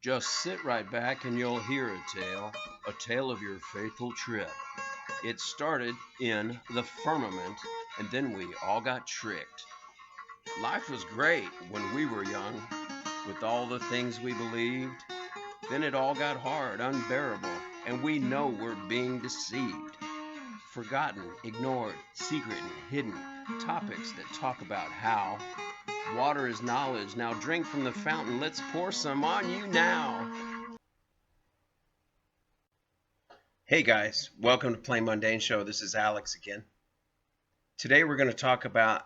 Just sit right back and you'll hear a tale of your faithful trip. It started in the firmament, and then we all got tricked. Life was great when we were young, with all the things we believed. Then it all got hard, unbearable, and we know we're being deceived. Forgotten, ignored, secret, and hidden. Topics that talk about how water is knowledge. Now drink from the fountain. Let's pour some on you now. Hey guys, welcome to Plain Mundane Show. This is Alex again. Today we're going to talk about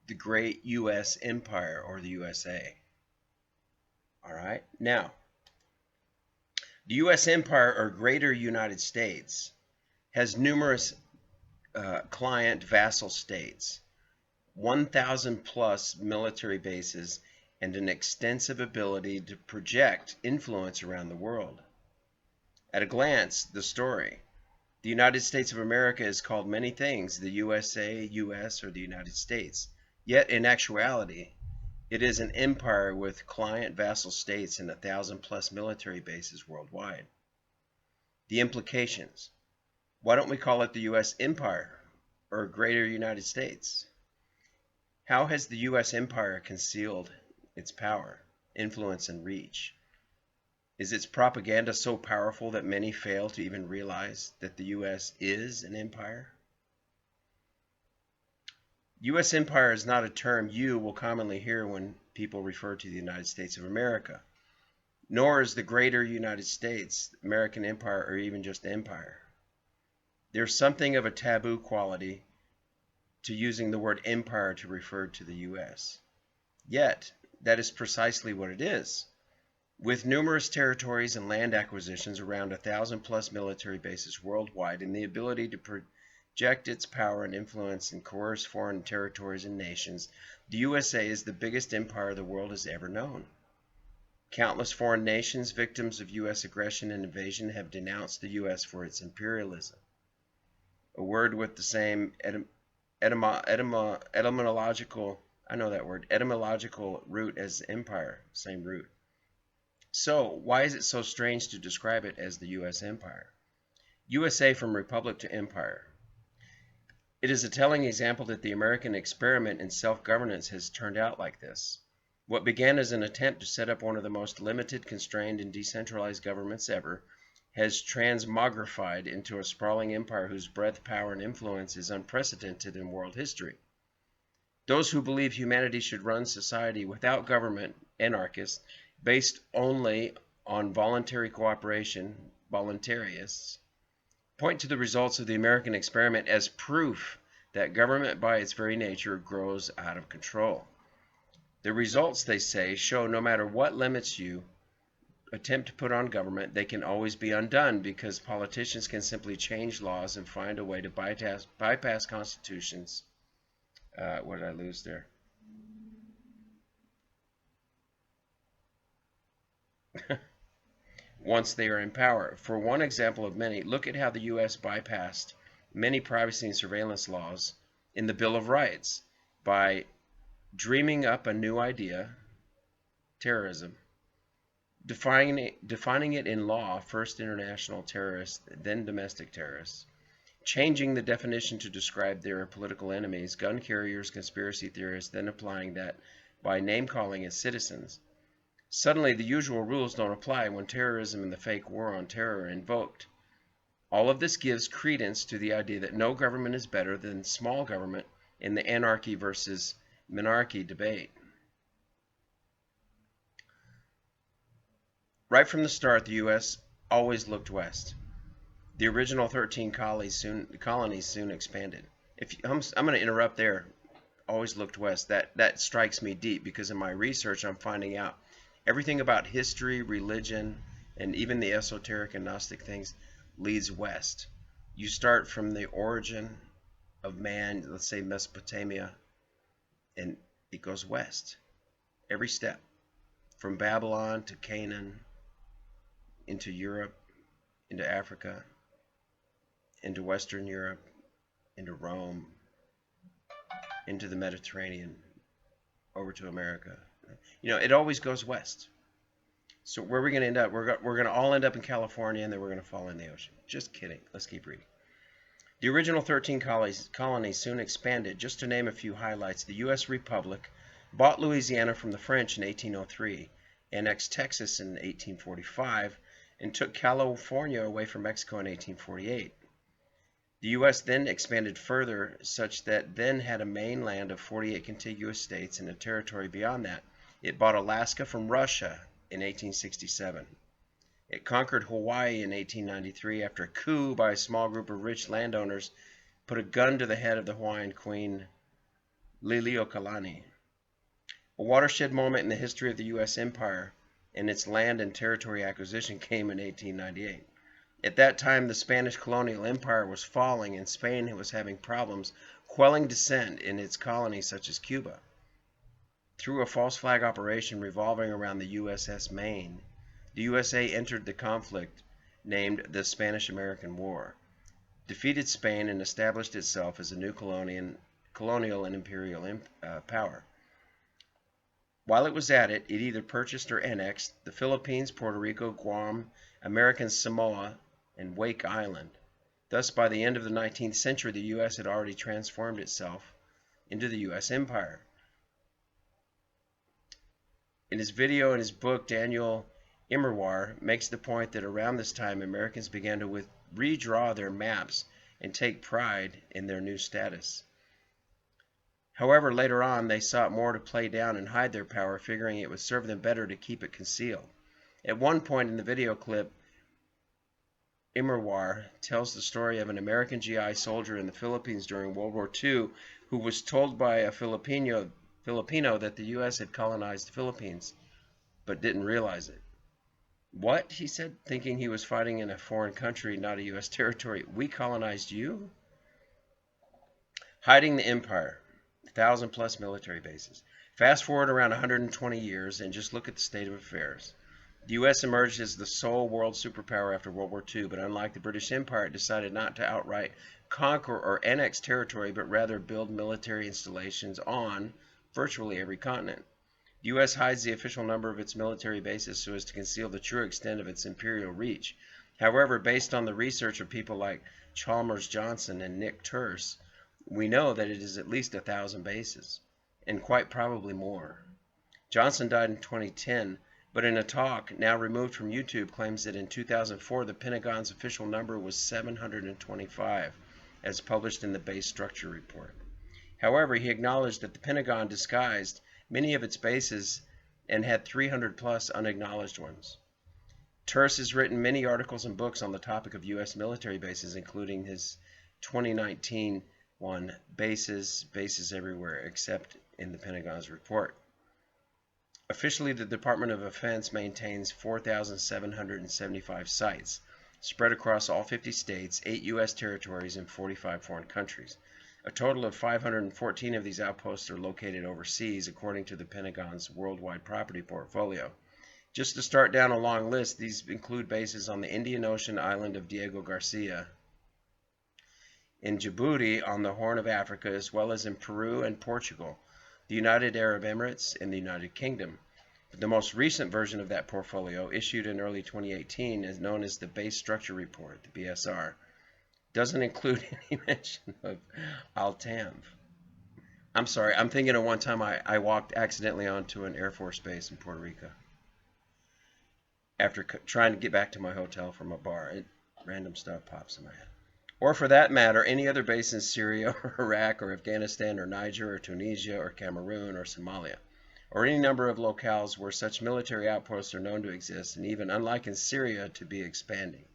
the great U.S. Empire, or the USA. All right. Now, the U.S. Empire, or Greater United States, has numerous client vassal states, 1,000 plus military bases, and an extensive ability to project influence around the world. At a glance, the story. The United States of America is called many things, the USA, US, or the United States. Yet, in actuality, it is an empire with client vassal states and 1,000 plus military bases worldwide. The implications. Why don't we call it the U.S. Empire, or Greater United States? How has the U.S. Empire concealed its power, influence, and reach? Is its propaganda so powerful that many fail to even realize that the U.S. is an empire? U.S. empire is not a term you will commonly hear when people refer to the United States of America, nor is the Greater United States, American empire, or even just empire. There's something of a taboo quality to using the word empire to refer to the U.S. Yet, that is precisely what it is. With numerous territories and land acquisitions, around 1,000 plus military bases worldwide, and the ability to project its power and influence and coerce foreign territories and nations, the USA is the biggest empire the world has ever known. Countless foreign nations, victims of U.S. aggression and invasion, have denounced the U.S. for its imperialism. A word with the same etymological root as empire, same root. So, why is it so strange to describe it as the U.S. Empire? USA from republic to empire. It is a telling example that the American experiment in self-governance has turned out like this. What began as an attempt to set up one of the most limited, constrained, and decentralized governments ever has transmogrified into a sprawling empire whose breadth, power, and influence is unprecedented in world history. Those who believe humanity should run society without government, anarchists, based only on voluntary cooperation, voluntarists, point to the results of the American experiment as proof that government by its very nature grows out of control. The results, they say, show no matter what limits you attempt to put on government, they can always be undone because politicians can simply change laws and find a way to bypass constitutions. What did I lose there? Once they are in power. For one example of many, look at how the U.S. bypassed many privacy and surveillance laws in the Bill of Rights by dreaming up a new idea, terrorism, defining it in law, first international terrorists, then domestic terrorists, changing the definition to describe their political enemies, gun carriers, conspiracy theorists, then applying that by name-calling as citizens. Suddenly, the usual rules don't apply when terrorism and the fake war on terror are invoked. All of this gives credence to the idea that no government is better than small government in the anarchy versus monarchy debate. Right from the start, the U.S. always looked west. The original 13 colonies soon expanded. I'm going to interrupt there. Always looked west. That strikes me deep because in my research I'm finding out everything about history, religion, and even the esoteric and Gnostic things leads west. You start from the origin of man, let's say Mesopotamia, and it goes west. Every step. From Babylon to Canaan, into Europe, into Africa, into Western Europe, into Rome, into the Mediterranean, over to America. You know, it always goes west. So where are we going to end up? We're going to all end up in California, and then we're going to fall in the ocean. Just kidding. Let's keep reading. The original 13 colonies soon expanded. Just to name a few highlights, the U.S. Republic bought Louisiana from the French in 1803, annexed Texas in 1845, and took California away from Mexico in 1848. The U.S. then expanded further, such that then had a mainland of 48 contiguous states and a territory beyond that. It bought Alaska from Russia in 1867. It conquered Hawaii in 1893 after a coup by a small group of rich landowners put a gun to the head of the Hawaiian Queen Liliuokalani. A watershed moment in the history of the U.S. empire and its land and territory acquisition came in 1898. At that time, the Spanish colonial empire was falling and Spain was having problems quelling dissent in its colonies such as Cuba. Through a false flag operation revolving around the USS Maine, the USA entered the conflict named the Spanish-American War, defeated Spain, and established itself as a new colonial and imperial power. While it was at it, it either purchased or annexed the Philippines, Puerto Rico, Guam, American Samoa, and Wake Island. Thus, by the end of the 19th century, the U.S. had already transformed itself into the U.S. empire. In his video and his book, Daniel Immerwahr makes the point that around this time, Americans began to redraw their maps and take pride in their new status. However, later on, they sought more to play down and hide their power, figuring it would serve them better to keep it concealed. At one point in the video clip, Immerwahr tells the story of an American GI soldier in the Philippines during World War II who was told by a Filipino that the U.S. had colonized the Philippines, but didn't realize it. What? He said, thinking he was fighting in a foreign country, not a U.S. territory. We colonized you? Hiding the empire. 1,000+ military bases. Fast forward around 120 years and just look at the state of affairs. The U.S. emerged as the sole world superpower after World War II, but unlike the British Empire, it decided not to outright conquer or annex territory, but rather build military installations on virtually every continent. The U.S. hides the official number of its military bases so as to conceal the true extent of its imperial reach. However, based on the research of people like Chalmers Johnson and Nick Turse, we know that it is at least 1,000 bases, and quite probably more. Johnson died in 2010, but in a talk now removed from YouTube claims that in 2004 the Pentagon's official number was 725, as published in the Base Structure Report. However, he acknowledged that the Pentagon disguised many of its bases and had 300+ unacknowledged ones. Turse has written many articles and books on the topic of U.S. military bases, including his 2019 one, Bases Everywhere Except in the Pentagon's Report. Officially, the Department of Defense maintains 4,775 sites, spread across all 50 states, 8 U.S. territories, and 45 foreign countries. A total of 514 of these outposts are located overseas, according to the Pentagon's worldwide property portfolio. Just to start down a long list, these include bases on the Indian Ocean island of Diego Garcia, in Djibouti on the Horn of Africa, as well as in Peru and Portugal, the United Arab Emirates, and the United Kingdom. The most recent version of that portfolio, issued in early 2018, is known as the Base Structure Report, the BSR. Doesn't include any mention of Al-Tamf. I'm sorry, I'm thinking of one time I walked accidentally onto an Air Force base in Puerto Rico after trying to get back to my hotel from a bar. Random stuff pops in my head. Or for that matter, any other base in Syria or Iraq or Afghanistan or Niger or Tunisia or Cameroon or Somalia, or any number of locales where such military outposts are known to exist, and even, unlike in Syria, to be expanding.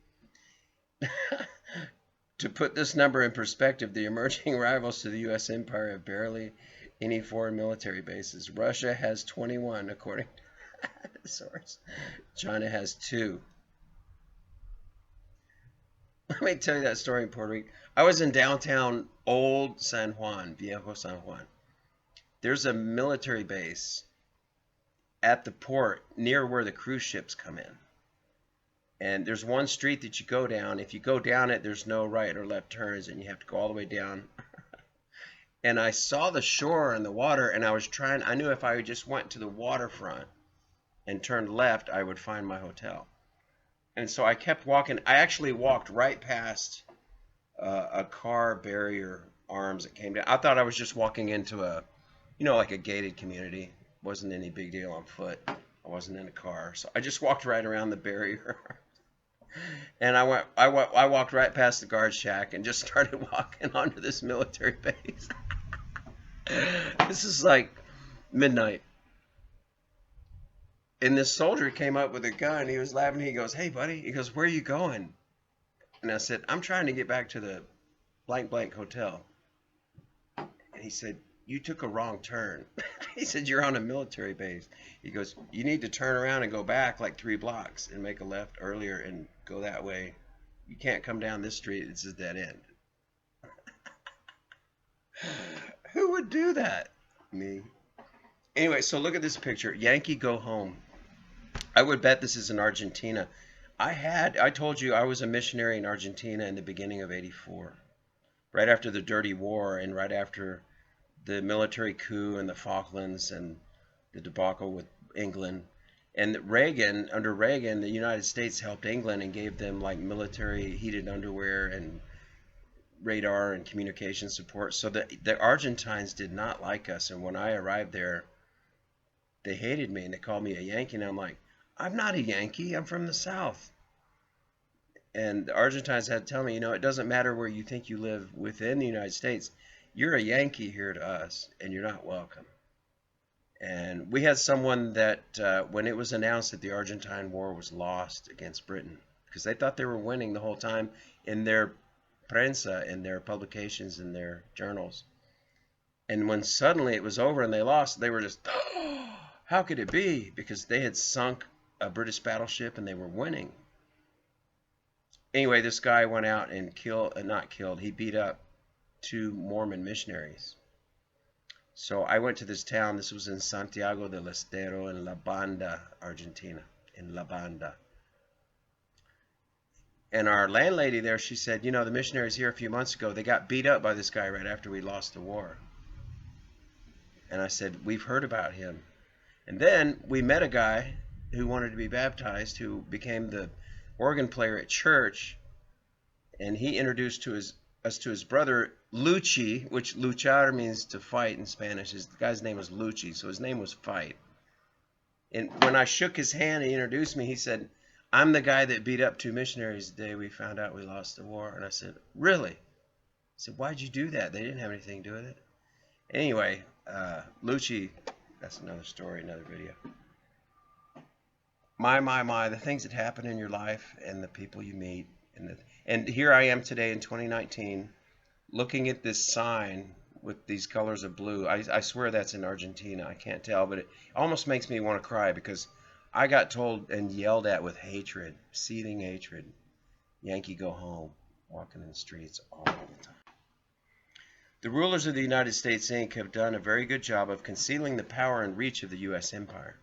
To put this number in perspective, the emerging rivals to the U.S. empire have barely any foreign military bases. Russia has 21, according to the source. China has 2. Let me tell you that story in Puerto Rico. I was in downtown Old San Juan, Viejo San Juan. There's a military base at the port near where the cruise ships come in. And there's one street that you go down. If you go down it, there's no right or left turns, and you have to go all the way down. And I saw the shore and the water, and I knew if I just went to the waterfront, and turned left, I would find my hotel. And so I kept walking. I actually walked right past a car barrier arms that came down. I thought I was just walking into a, like a gated community. Wasn't any big deal on foot. I wasn't in a car, so I just walked right around the barrier. And I walked right past the guard shack and just started walking onto this military base. This is like midnight. And this soldier came up with a gun. He was laughing. He goes, "Hey, buddy." He goes, "Where are you going?" And I said, "I'm trying to get back to the blank blank hotel." And he said, "You took a wrong turn." He said, "You're on a military base." He goes, "You need to turn around and go back like 3 blocks and make a left earlier and go that way. You can't come down this street. It's a dead end." Who would do that? Me. Anyway, so look at this picture. Yankee go home. I would bet this is in Argentina. I told you I was a missionary in Argentina in the beginning of '84, right after the Dirty War and right after the military coup in the Falklands and the debacle with England. And under Reagan, the United States helped England and gave them like military heated underwear and radar and communication support. So the Argentines did not like us. And when I arrived there, they hated me and they called me a Yankee. And I'm like, "I'm not a Yankee. I'm from the South." And the Argentines had to tell me, it doesn't matter where you think you live within the United States. You're a Yankee here to us, and you're not welcome. And we had someone that, when it was announced that the Argentine War was lost against Britain, because they thought they were winning the whole time in their prensa, in their publications, in their journals. And when suddenly it was over and they lost, they were just, "Oh, how could it be?" Because they had sunk a British battleship and they were winning. Anyway, this guy went out and he beat up 2 Mormon missionaries. So I went to this town. This was in Santiago del Estero in La Banda, Argentina, in La Banda. And our landlady there, she said, "The missionaries here a few months ago, they got beat up by this guy right after we lost the war." And I said, "We've heard about him." And then we met a guy who wanted to be baptized, who became the organ player at church, and he introduced us to his brother Luchi, which luchar means to fight in Spanish. The guy's name was Luchi, so his name was Fight. And when I shook his hand and he introduced me, he said, "I'm the guy that beat up 2 missionaries the day we found out we lost the war." And I said, "Really?" I said, "Why'd you do that? They didn't have anything to do with it." Anyway, Luchi, that's another story, another video. My, the things that happen in your life and the people you meet. And here I am today in 2019 looking at this sign with these colors of blue. I swear that's in Argentina. I can't tell, but it almost makes me want to cry because I got told and yelled at with hatred, seething hatred. Yankee go home, walking in the streets all the time. The rulers of the United States, Inc. have done a very good job of concealing the power and reach of the U.S. empire.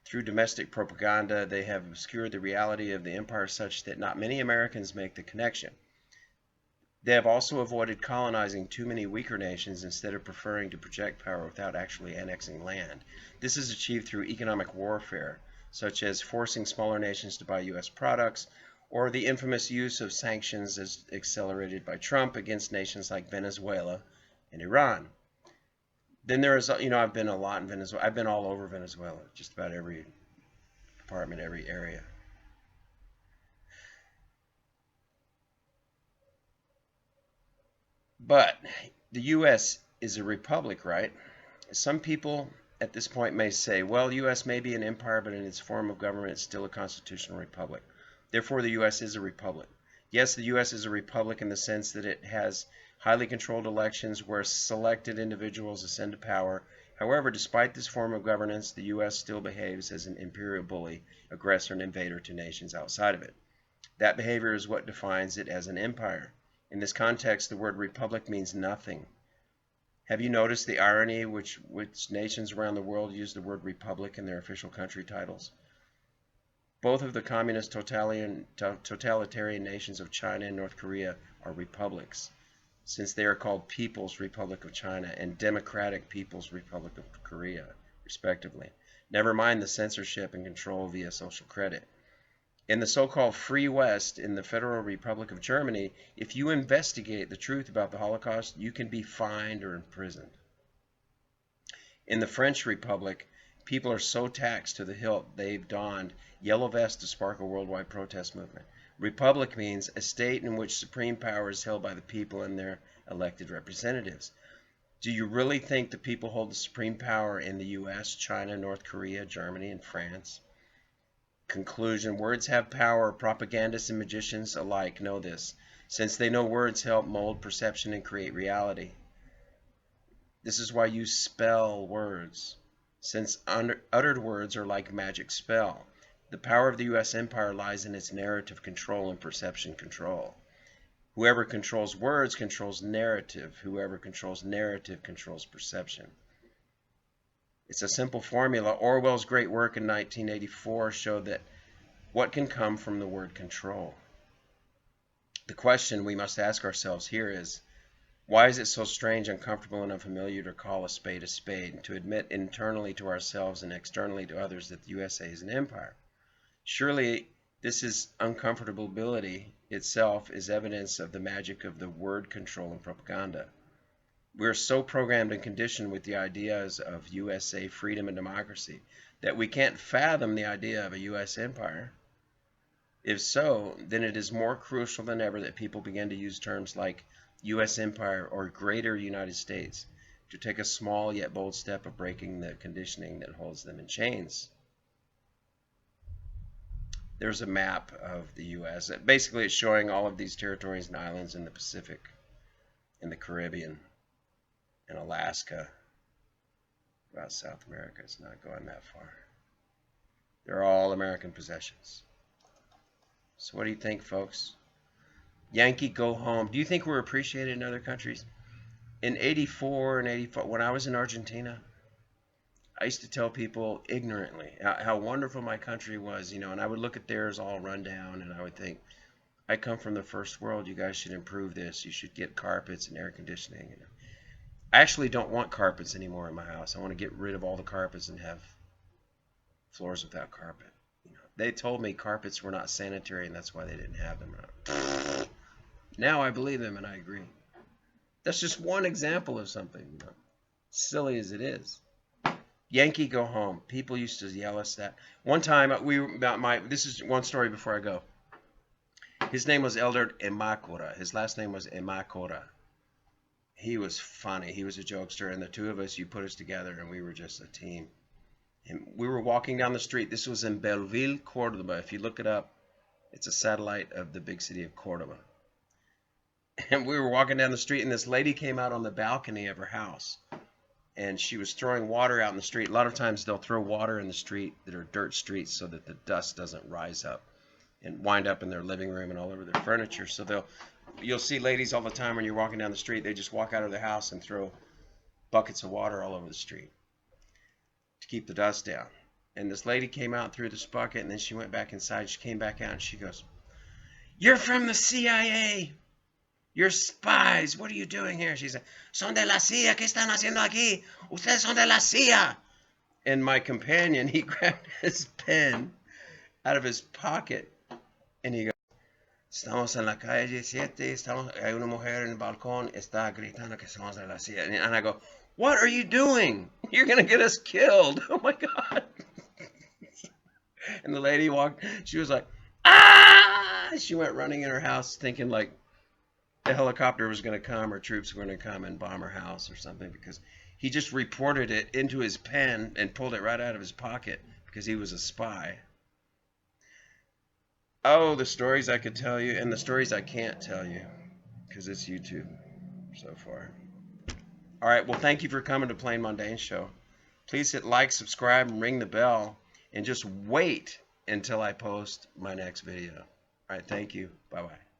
Through domestic propaganda, they have obscured the reality of the empire such that not many Americans make the connection. They have also avoided colonizing too many weaker nations instead of preferring to project power without actually annexing land. This is achieved through economic warfare, such as forcing smaller nations to buy U.S. products, or the infamous use of sanctions as accelerated by Trump against nations like Venezuela and Iran. Then there is, I've been a lot in Venezuela. I've been all over Venezuela, just about every department, every area. But the U.S. is a republic, right? Some people at this point may say, well, the U.S. may be an empire, but in its form of government, it's still a constitutional republic. Therefore, the U.S. is a republic. Yes, the U.S. is a republic in the sense that it has highly controlled elections where selected individuals ascend to power. However, despite this form of governance, the U.S. still behaves as an imperial bully, aggressor, and invader to nations outside of it. That behavior is what defines it as an empire. In this context, the word republic means nothing. Have you noticed the irony which nations around the world use the word republic in their official country titles? Both of the communist totalitarian nations of China and North Korea are republics, since they are called People's Republic of China and Democratic People's Republic of Korea, respectively. Never mind the censorship and control via social credit. In the so-called Free West, in the Federal Republic of Germany, if you investigate the truth about the Holocaust, you can be fined or imprisoned. In the French Republic, people are so taxed to the hilt they've donned yellow vests to spark a worldwide protest movement. Republic means a state in which supreme power is held by the people and their elected representatives. Do you really think the people hold the supreme power in the US, China, North Korea, Germany, and France? Conclusion: words have power. Propagandists and magicians alike know this, since they know words help mold perception and create reality. This is why you spell words, since uttered words are like magic spell. The power of the U.S. empire lies in its narrative control and perception control. Whoever controls words controls narrative. Whoever controls narrative controls perception. It's a simple formula. Orwell's great work in 1984 showed that what can come from the word control. The question we must ask ourselves here is, why is it so strange, uncomfortable, and unfamiliar to call a spade, and to admit internally to ourselves and externally to others that the USA is an empire? Surely this uncomfortability itself is evidence of the magic of the word control and propaganda. We're so programmed and conditioned with the ideas of USA freedom and democracy that we can't fathom the idea of a U.S. empire. If so, then it is more crucial than ever that people begin to use terms like U.S. empire or greater United States to take a small yet bold step of breaking the conditioning that holds them in chains. There's a map of the U.S. Basically, it's showing all of these territories and islands in the Pacific, in the Caribbean, in Alaska, about South America. It's not going that far. They're all American possessions. So what do you think, folks? Yankee, go home. Do you think we're appreciated in other countries? In 84 and 85, when I was in Argentina, I used to tell people ignorantly how wonderful my country was, and I would look at theirs all run down, and I would think, I come from the first world. You guys should improve this. You should get carpets and air conditioning. I actually don't want carpets anymore in my house. I want to get rid of all the carpets and have floors without carpet. They told me carpets were not sanitary, and that's why they didn't have them. Now I believe them, and I agree. That's just one example of something, silly as it is. Yankee, go home. People used to yell us that. One time, this is one story before I go. His name was Elder Emakora. His last name was Emakora. He was funny. He was a jokester, and the two of us, you put us together, and we were just a team. And we were walking down the street. This was in Belleville, Cordoba. If you look it up, it's a satellite of the big city of Cordoba. And we were walking down the street, and this lady came out on the balcony of her house, and she was throwing water out in the street. A lot of times they'll throw water in the street that are dirt streets so that the dust doesn't rise up and wind up in their living room and all over their furniture. So you'll see ladies all the time when you're walking down the street, they just walk out of their house and throw buckets of water all over the street to keep the dust down. And this lady came out through this bucket, and then she went back inside. She came back out, and she goes, "You're from the CIA. You're spies. What are you doing here?" She said, "Son de la CIA. ¿Qué están haciendo aquí? Ustedes son de la CIA." And my companion, he grabbed his pen out of his pocket, and he goes, "Estamos en la calle 7. Hay una mujer en el balcón. Está gritando que somos de la CIA." And I go, "What are you doing? You're going to get us killed." Oh, my God. And the lady walked. She was like, "Ah!" She went running in her house thinking like a helicopter was going to come or troops were going to come and bomb her house or something, because he just reported it into his pen and pulled it right out of his pocket because he was a spy. Oh, the stories I could tell you and the stories I can't tell you because it's YouTube so far. All right, well, thank you for coming to Plain Mundane Show. Please hit like, subscribe, and ring the bell, and just wait until I post my next video. All right, thank you. Bye-bye.